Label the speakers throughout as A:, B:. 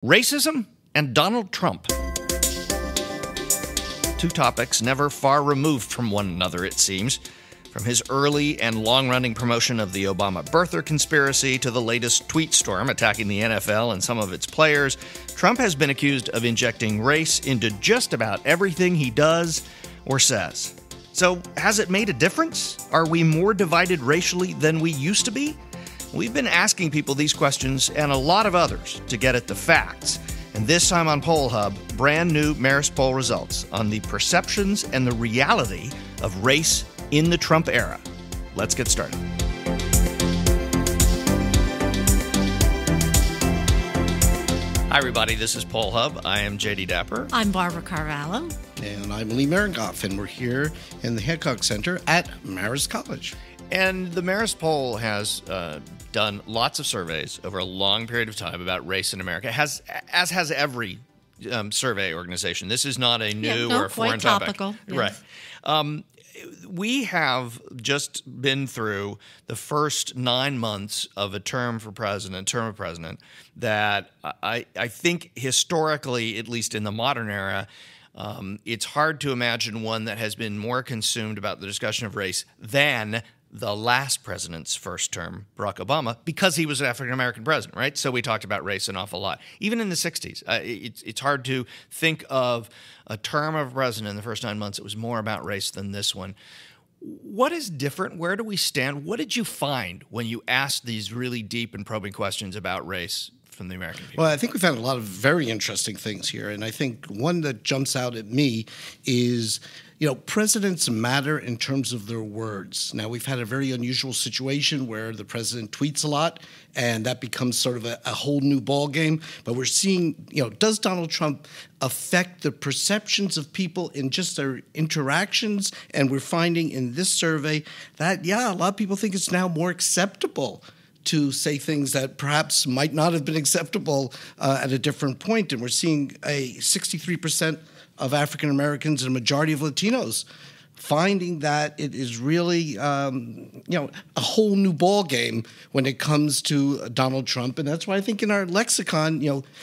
A: Racism and Donald Trump. Two topics never far removed from one another, it seems. From his early and long-running promotion of the Obama birther conspiracy to the latest tweet storm attacking the NFL and some of its players, Trump has been accused of injecting race into just about everything he does or says. So, has it made a difference? Are we more divided racially than we used to be? We've been asking people these questions and a lot of others to get at the facts. And this time on Poll Hub, brand new Marist Poll results on the perceptions and the reality of race in the Trump era. Let's get started. Hi, everybody. This is Poll Hub. I am J.D. Dapper.
B: I'm Barbara Carvalho.
C: And I'm Lee Marinkoff, and we're here in the Hancock Center at Marist College.
A: And the Marist Poll has done lots of surveys over a long period of time about race in America, as has every survey organization. This is not a new or a foreign topic.
B: Topical. Yes.
A: Right. We have just been through the first 9 months of a term of president, that I think historically, at least in the modern era, it's hard to imagine one that has been more consumed about the discussion of race than the last president's first term, Barack Obama, because he was an African-American president, right? So we talked about race an awful lot. Even in the 60s, it's hard to think of a term of president in the first 9 months. It was more about race than this one. What is different? Where do we stand? What did you find when you asked these really deep and probing questions about race from the American people?
C: Well, I think we found a lot of very interesting things here. And I think one that jumps out at me is, presidents matter in terms of their words. Now, we've had a very unusual situation where the president tweets a lot, and that becomes sort of a whole new ballgame. But we're seeing, does Donald Trump affect the perceptions of people in just their interactions? And we're finding in this survey that, a lot of people think it's now more acceptable to say things that perhaps might not have been acceptable at a different point. And we're seeing a 63% of African Americans and a majority of Latinos finding that it is really, a whole new ballgame when it comes to Donald Trump. And that's why I think in our lexicon,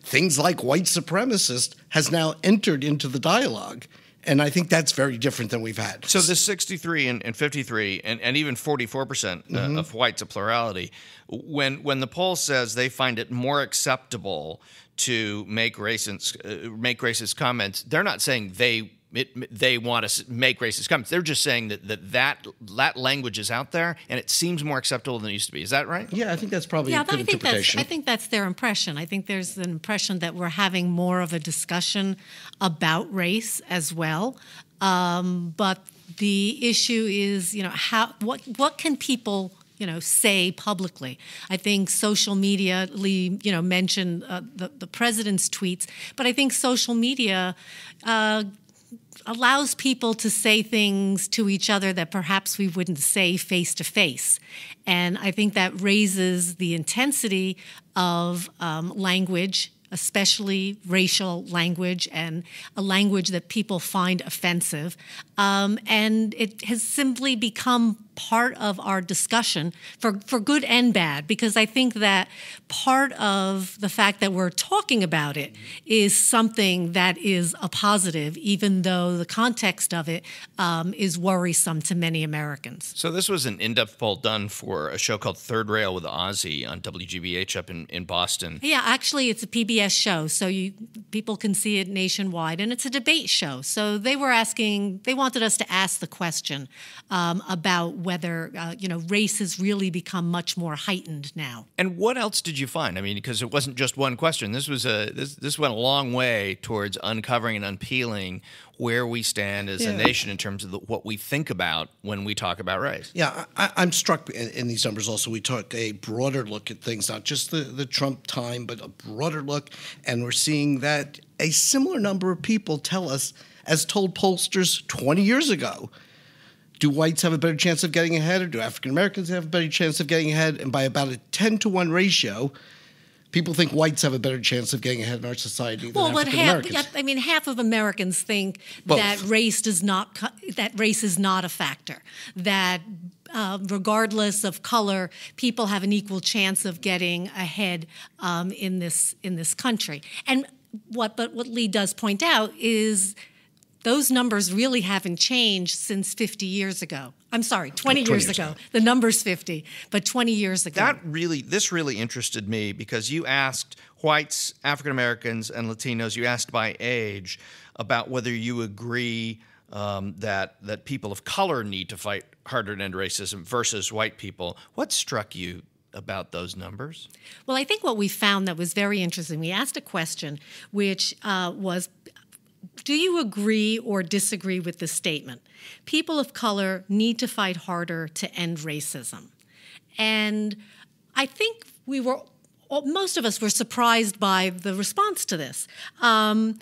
C: things like white supremacist has now entered into the dialogue. And I think that's very different than we've had.
A: So the 63 and 53 and even 44% of white's a plurality. When the poll says they find it more acceptable to make racist comments, they're not saying they want to make racist comments. They're just saying that language is out there and it seems more acceptable than it used to be. Is that right?
C: Yeah, I think that's probably a good interpretation.
B: I think that's their impression. I think there's an impression that we're having more of a discussion about race as well. But the issue is, what can people say publicly? I think social media, Lee, mentioned the president's tweets, but I think social media allows people to say things to each other that perhaps we wouldn't say face to face. And I think that raises the intensity of language, especially racial language and a language that people find offensive. And it has simply become part of our discussion for good and bad, because I think that part of the fact that we're talking about it is something that is a positive, even though the context of it is worrisome to many Americans.
A: So this was an in-depth poll done for a show called Third Rail with OZY on WGBH up in Boston.
B: Yeah, actually it's a PBS show, so people can see it nationwide, and it's a debate show. So they wanted us to ask the question about whether race has really become much more heightened now.
A: And what else did you find? I mean, because it wasn't just one question. This went a long way towards uncovering and unpeeling where we stand as a nation in terms of what we think about when we talk about race.
C: Yeah, I'm struck in these numbers also. We took a broader look at things, not just the Trump time, but a broader look, and we're seeing that a similar number of people tell us, as told pollsters 20 years ago, do whites have a better chance of getting ahead, or do African Americans have a better chance of getting ahead? And by about a 10-to-1 ratio, people think whites have a better chance of getting ahead in our society than African Americans.
B: Half of Americans think that race is not a factor. That regardless of color, people have an equal chance of getting ahead in this country. And what Lee does point out is those numbers really haven't changed since 50 years ago. I'm sorry, 20 years ago. The number's 50, but 20 years ago.
A: This really interested me because you asked whites, African Americans, and Latinos, you asked by age about whether you agree that people of color need to fight harder to end racism versus white people. What struck you about those numbers?
B: Well, I think what we found that was very interesting, we asked a question which was, do you agree or disagree with this statement? People of color need to fight harder to end racism. And I think most of us were surprised by the response to this. A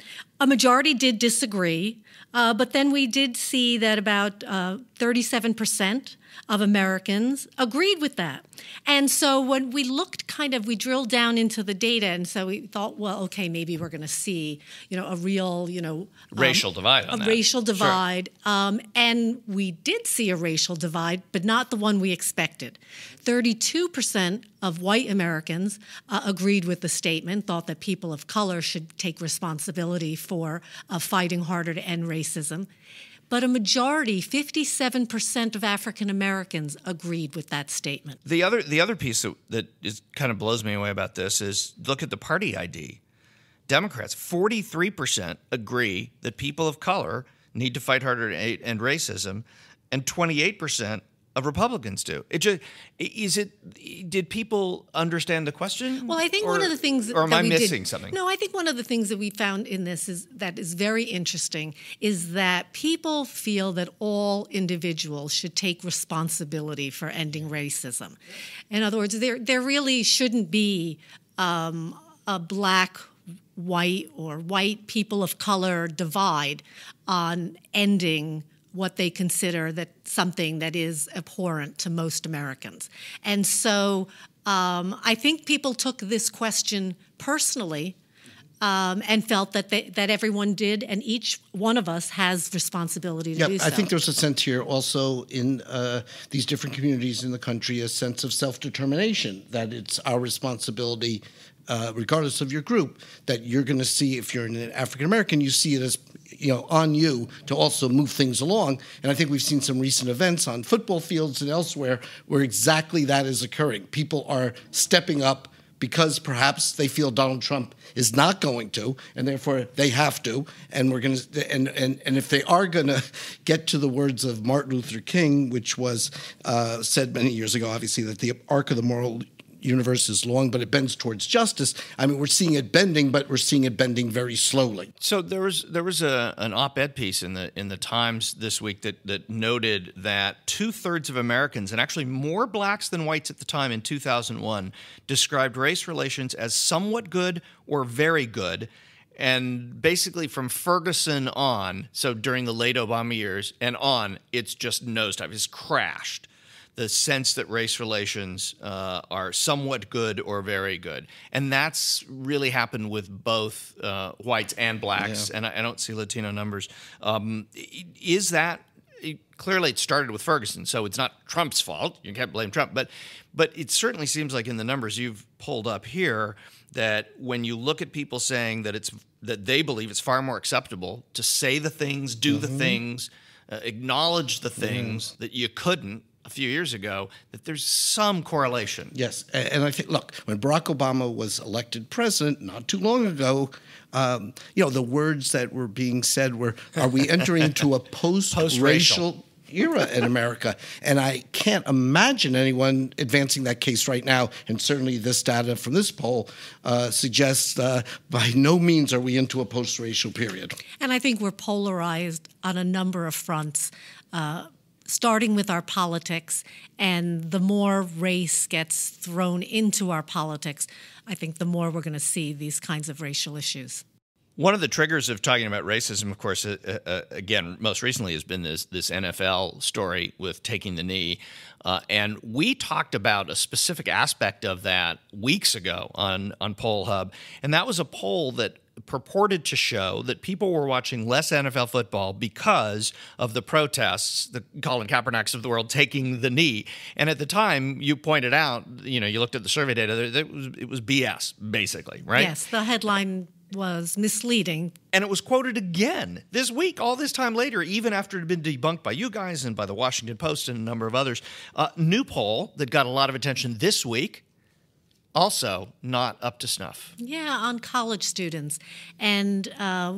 B: majority did disagree, but then we did see that about 37% of Americans agreed with that. And so when we looked we drilled down into the data, and so we thought, well, okay, maybe we're going to see, a real,
A: racial divide on that.
B: Racial divide.
A: Sure.
B: And we did see a racial divide, but not the one we expected. 32% of white Americans agreed with the statement, thought that people of color should take responsibility for fighting harder to end racism. But a majority, 57% of African Americans agreed with that statement.
A: The other piece that kind of blows me away about this is look at the party ID. Democrats, 43% agree that people of color need to fight harder to end racism, and 28% of Republicans do. Did people understand the question?
B: Well, I think one of the things
A: or am I missing something?
B: No, I think one of the things that we found in this is very interesting is that people feel that all individuals should take responsibility for ending racism. In other words, there really shouldn't be a black, white, or white people of color divide on ending what they consider that something that is abhorrent to most Americans. And so I think people took this question personally and felt that everyone did, and each one of us has responsibility to do so.
C: I think there's a sense here also in these different communities in the country, a sense of self-determination, that it's our responsibility, regardless of your group, that you're going to see, if you're an African American, you see it as on you to also move things along. And I think we've seen some recent events on football fields and elsewhere where exactly that is occurring. People are stepping up because perhaps they feel Donald Trump is not going to, and therefore they have to. And we're going to, and if they are going to get to the words of Martin Luther King, which was said many years ago, obviously, that the arc of the moral universe is long, but it bends towards justice. I mean, we're seeing it bending, but we're seeing it bending very slowly.
A: So there was an op-ed piece in the Times this week that noted that 2/3 of Americans, and actually more blacks than whites at the time in 2001, described race relations as somewhat good or very good. And basically from Ferguson on, so during the late Obama years and on, it's just nosedive. It's crashed. The sense that race relations are somewhat good or very good. And that's really happened with both whites and blacks, and I don't see Latino numbers. Is that – clearly it started with Ferguson, so it's not Trump's fault. You can't blame Trump. But it certainly seems like in the numbers you've pulled up here that when you look at people saying that they believe it's far more acceptable to say the things, do the things, acknowledge the things that you couldn't a few years ago, that there's some correlation.
C: Yes, and I think, look, when Barack Obama was elected president not too long ago, the words that were being said were, are we entering into a post-racial era in America? And I can't imagine anyone advancing that case right now, and certainly this data from this poll suggests by no means are we into a post-racial period.
B: And I think we're polarized on a number of fronts, starting with our politics, and the more race gets thrown into our politics, I think the more we're going to see these kinds of racial issues.
A: One of the triggers of talking about racism, of course, again, most recently has been this NFL story with taking the knee. And we talked about a specific aspect of that weeks ago on Poll Hub. And that was a poll that purported to show that people were watching less NFL football because of the protests, the Colin Kaepernicks of the world taking the knee. And at the time, you pointed out, you looked at the survey data, it was BS, basically, right?
B: Yes, the headline was misleading.
A: And it was quoted again this week, all this time later, even after it had been debunked by you guys and by the Washington Post and a number of others. New poll that got a lot of attention this week, also not up to snuff.
B: Yeah, on college students and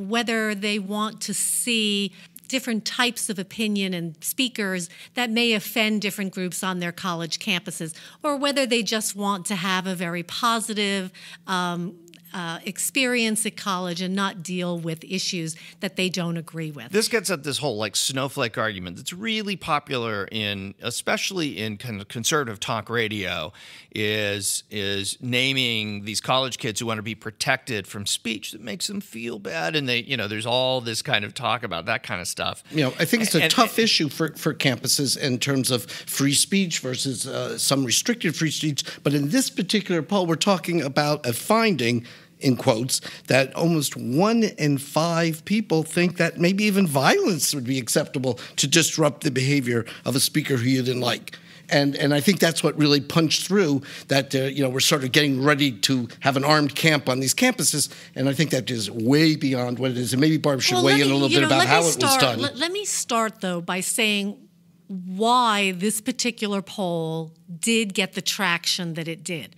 B: whether they want to see different types of opinion and speakers that may offend different groups on their college campuses, or whether they just want to have a very positive experience at college and not deal with issues that they don't agree with.
A: This gets at this whole snowflake argument that's really popular especially in kind of conservative talk radio, is naming these college kids who want to be protected from speech that makes them feel bad, and there's all this kind of talk about that kind of stuff.
C: I think it's a tough issue for campuses in terms of free speech versus some restricted free speech. But in this particular poll, we're talking about a finding, in quotes, that almost 1 in 5 people think that maybe even violence would be acceptable to disrupt the behavior of a speaker who you didn't like. And I think that's what really punched through, that we're sort of getting ready to have an armed camp on these campuses, and I think that is way beyond what it is. And maybe Barb should weigh in a little bit about how it was done.
B: Let me start, though, by saying why this particular poll did get the traction that it did.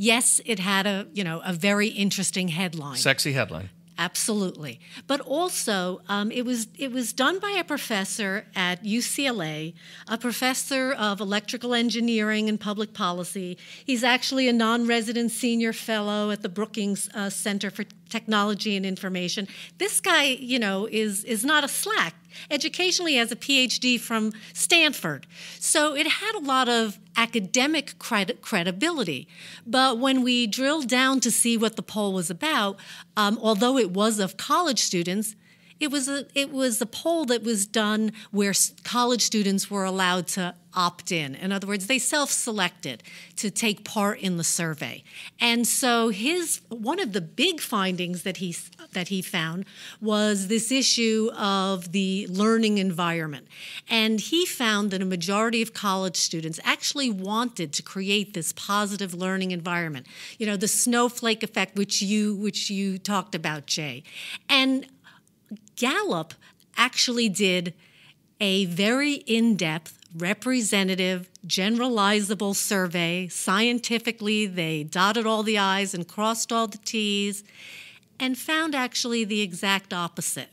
B: Yes, it had a very interesting headline.
A: Sexy headline.
B: Absolutely. But also, it was done by a professor at UCLA, a professor of electrical engineering and public policy. He's actually a non-resident senior fellow at the Brookings Center for Technology and Information. This guy, is not a slack. Educationally, has a PhD from Stanford. So it had a lot of academic credibility. But when we drilled down to see what the poll was about, although it was of college students, it was a poll that was done where college students were allowed to opt in. In other words, they self-selected to take part in the survey. And so one of the big findings that he found was this issue of the learning environment. And he found that a majority of college students actually wanted to create this positive learning environment. The snowflake effect, which you talked about, Jay. And Gallup actually did a very in-depth, representative, generalizable survey. Scientifically, they dotted all the I's and crossed all the T's, and found actually the exact opposite,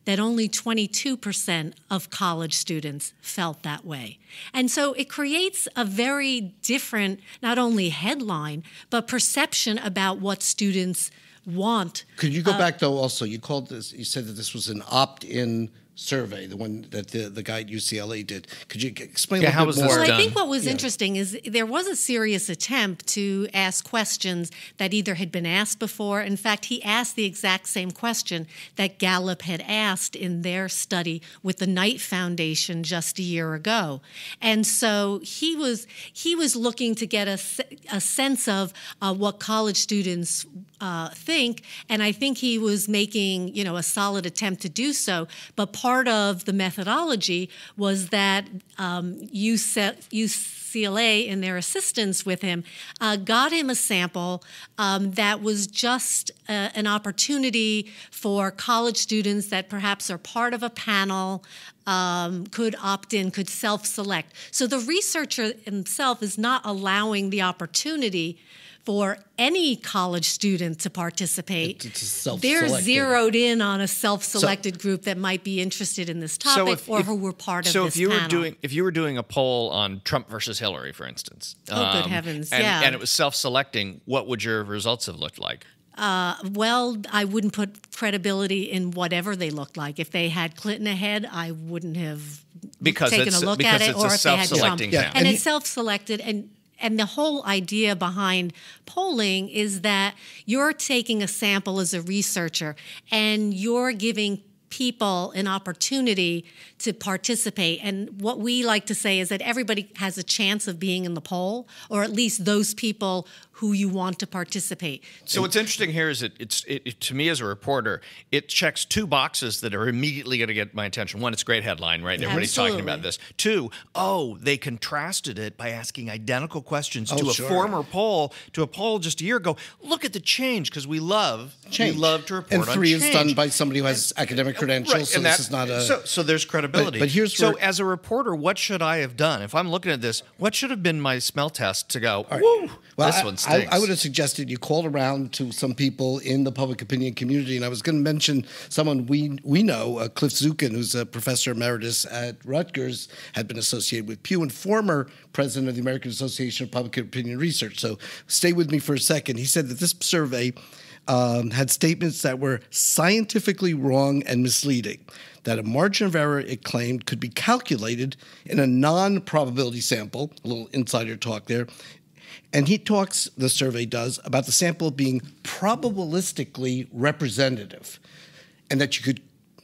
B: that only 22% of college students felt that way. And so it creates a very different, not only headline, but perception about what students want.
C: Could you go back, though, also? You said that this was an opt-in survey, the one that the guy at UCLA did. Could you explain a little bit more?
B: Well, I think what was interesting is there was a serious attempt to ask questions that either had been asked before. In fact, he asked the exact same question that Gallup had asked in their study with the Knight Foundation just a year ago. And so he was looking to get a sense of what college students think, and I think he was making a solid attempt to do so. But part of the methodology was that UCLA, in their assistance with him, got him a sample that was just an opportunity for college students that perhaps are part of a panel, could opt in, could self-select. So the researcher himself is not allowing the opportunity for any college student to participate. They're zeroed in on a self-selected group that might be interested in this topic who were part of this panel.
A: If you were doing a poll on Trump versus Hillary, for instance,
B: good heavens,
A: and it was self-selecting, what would your results have looked like?
B: Well, I wouldn't put credibility in whatever they looked like. If they had Clinton ahead, I wouldn't have taken a look at it, or if they had Trump. And it's self-selected, and the whole idea behind polling is that you're taking a sample as a researcher and you're giving people an opportunity to participate. And what we like to say is that everybody has a chance of being in the poll, or at least those people who you want to participate.
A: So what's interesting here is to me as a reporter, it checks two boxes that are immediately going to get my attention. One, it's a great headline, right? Everybody's talking about this. Two, they contrasted it by asking identical questions to a former poll, to a poll just a year ago. Look at the change, because we love change. We love to report on change.
C: And 3 is done by somebody who has academic credentials,
A: right.
C: so this is not a...
A: So there's credibility.
C: But here's
A: so as a reporter, what should I have done? If I'm looking at this, what should have been my smell test to go, woo,
C: well,
A: this one stinks?
C: I would have suggested you called around to some people in the public opinion community, and I was going to mention someone we know, Cliff Zukin, who's a professor emeritus at Rutgers, had been associated with Pew and former president of the American Association of Public Opinion Research. So stay with me for a second. He said that this survey had statements that were scientifically wrong and misleading, that a margin of error, it claimed, could be calculated in a non-probability sample, a little insider talk there. And the survey does, about the sample being probabilistically representative, and that you could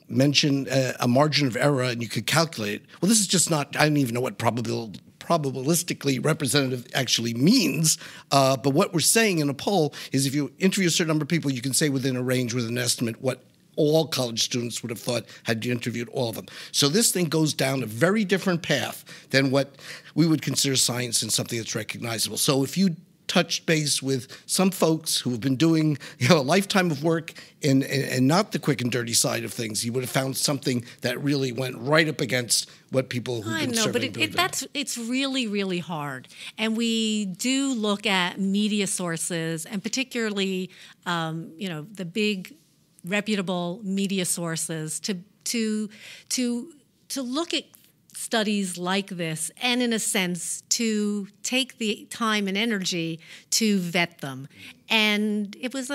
C: mention a margin of error and you could calculate it. Well, this is just not, I don't even know what probabilistically representative actually means. But what we're saying in a poll is if you interview a certain number of people, you can say within a range, with an estimate, what all college students would have thought had you interviewed all of them. So this thing goes down a very different path than what we would consider science and something that's recognizable. So if you touched base with some folks who have been doing a lifetime of work and not the quick and dirty side of things, you would have found something that really went right up against what people who've been surveying do.
B: It's really, really hard. And we do look at media sources, and particularly, the big reputable media sources to look at studies like this, and in a sense to take the time and energy to vet them. And it was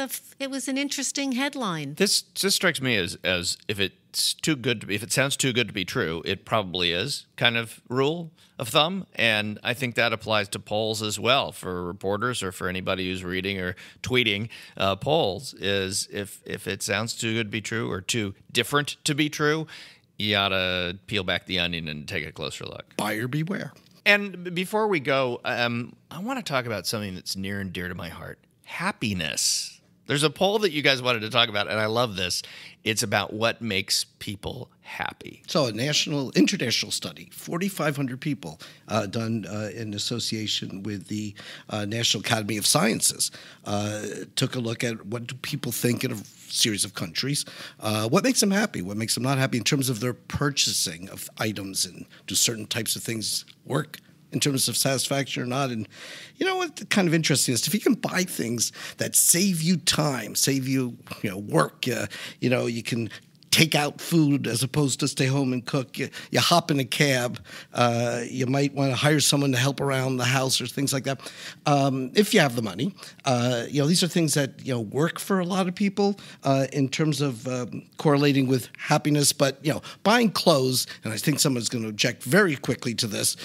B: an interesting headline.
A: This strikes me as if it's too good to be, if it sounds too good to be true, it probably is kind of rule of thumb. And I think that applies to polls as well, for reporters or for anybody who's reading or tweeting polls, is if it sounds too good to be true or too different to be true, you ought to peel back the onion and take a closer look.
C: Buyer beware.
A: And before we go, I want to talk about something that's near and dear to my heart: happiness. There's a poll that you guys wanted to talk about, and I love this. It's about what makes people happy.
C: So a international study, 4,500 people done in association with the National Academy of Sciences, took a look at what do people think in a series of countries, what makes them happy, what makes them not happy in terms of their purchasing of items, and do certain types of things work in terms of satisfaction or not. And you know what kind of interesting is, if you can buy things that save you time, save you work, you can take out food as opposed to stay home and cook. You hop in a cab. You might want to hire someone to help around the house or things like that. If you have the money, these are things that work for a lot of people in terms of correlating with happiness. But buying clothes, and I think someone's going to object very quickly to this.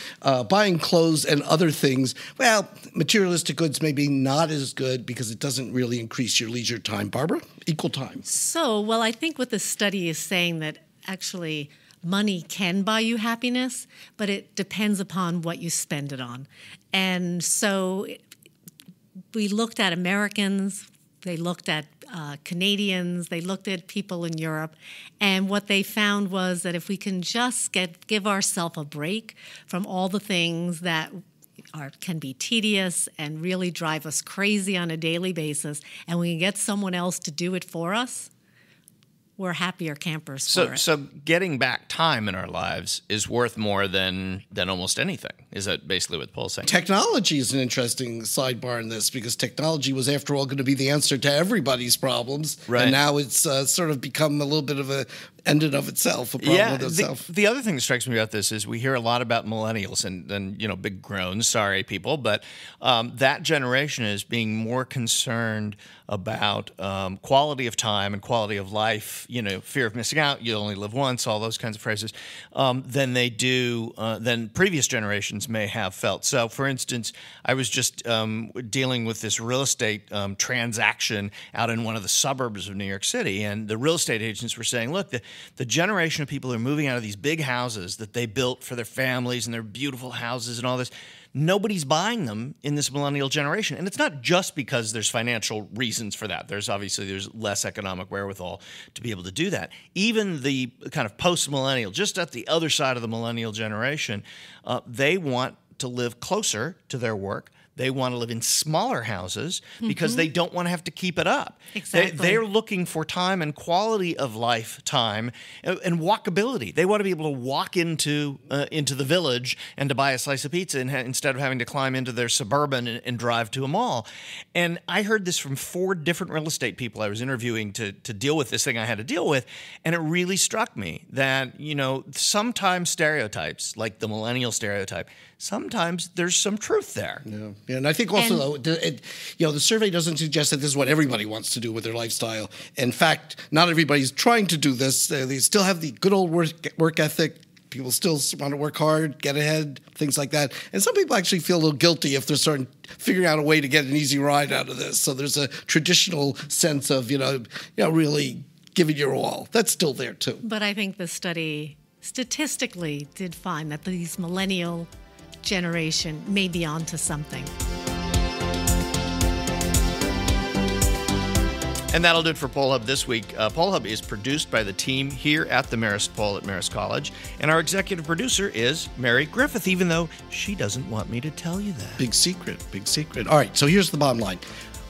C: Buying clothes and other things, well, materialistic goods maybe not as good because it doesn't really increase your leisure time. Barbara, equal time.
B: So, I think what the study is saying that actually money can buy you happiness, but it depends upon what you spend it on. And so we looked at Americans, they looked at Canadians, they looked at people in Europe, and what they found was that if we can just give ourselves a break from all the things that can be tedious and really drive us crazy on a daily basis, and we can get someone else to do it for us, we're happier campers for it.
A: So getting back time in our lives is worth more than almost anything. Is that basically what the poll's saying? Technology
C: is an interesting sidebar in this, because technology was, after all, going to be the answer to everybody's problems. Right. And now it's sort of become a little bit of a end in of itself, a problem with itself.
A: The other thing that strikes me about this is we hear a lot about millennials and big groans, sorry people, but that generation is being more concerned about quality of time and quality of life, fear of missing out, you only live once, all those kinds of phrases, than previous generations may have felt. So, for instance, I was just dealing with this real estate transaction out in one of the suburbs of New York City, and the real estate agents were saying, look, the generation of people who are moving out of these big houses that they built for their families and their beautiful houses and all this, nobody's buying them in this millennial generation. And it's not just because there's financial reasons for that. There's less economic wherewithal to be able to do that. Even the kind of post-millennial, just at the other side of the millennial generation, they want to live closer to their work. They want to live in smaller houses because they don't want to have to keep it up.
B: Exactly.
A: They're looking for time and quality of life time and walkability. They want to be able to walk into the village and to buy a slice of pizza instead of having to climb into their Suburban and drive to a mall. And I heard this from 4 different real estate people I was interviewing to deal with this thing I had to deal with. And it really struck me that, sometimes stereotypes, like the millennial stereotype, sometimes there's some truth there.
C: Yeah. And I think also, the survey doesn't suggest that this is what everybody wants to do with their lifestyle. In fact, not everybody's trying to do this. They still have the good old work ethic. People still want to work hard, get ahead, things like that. And some people actually feel a little guilty if they're figuring out a way to get an easy ride out of this. So there's a traditional sense of, really giving your all. That's still there, too.
B: But I think the study statistically did find that these millennial generation may be onto something.
A: And that'll do it for Poll Hub this week. Poll Hub is produced by the team here at the Marist Poll at Marist College. And our executive producer is Mary Griffith, even though she doesn't want me to tell you that.
C: Big secret, big secret. All right, so here's the bottom line.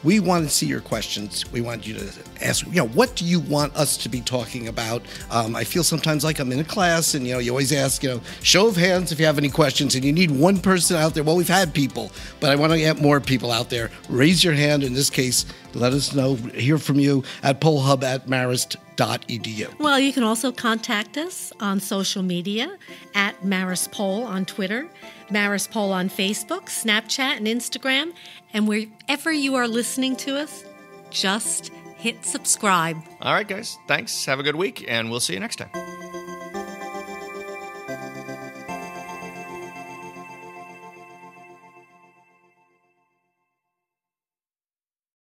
C: We want to see your questions. We want you to ask, what do you want us to be talking about? I feel sometimes like I'm in a class and, you always ask, show of hands if you have any questions, and you need one person out there. Well, we've had people, but I want to get more people out there. Raise your hand. In this case, let us know, hear from you at pollhub@marist.edu.
B: Well, you can also contact us on social media at Marist Poll on Twitter, Marist Poll on Facebook, Snapchat, and Instagram. And wherever you are listening to us, just hit subscribe.
A: All right, guys. Thanks. Have a good week, and we'll see you next time.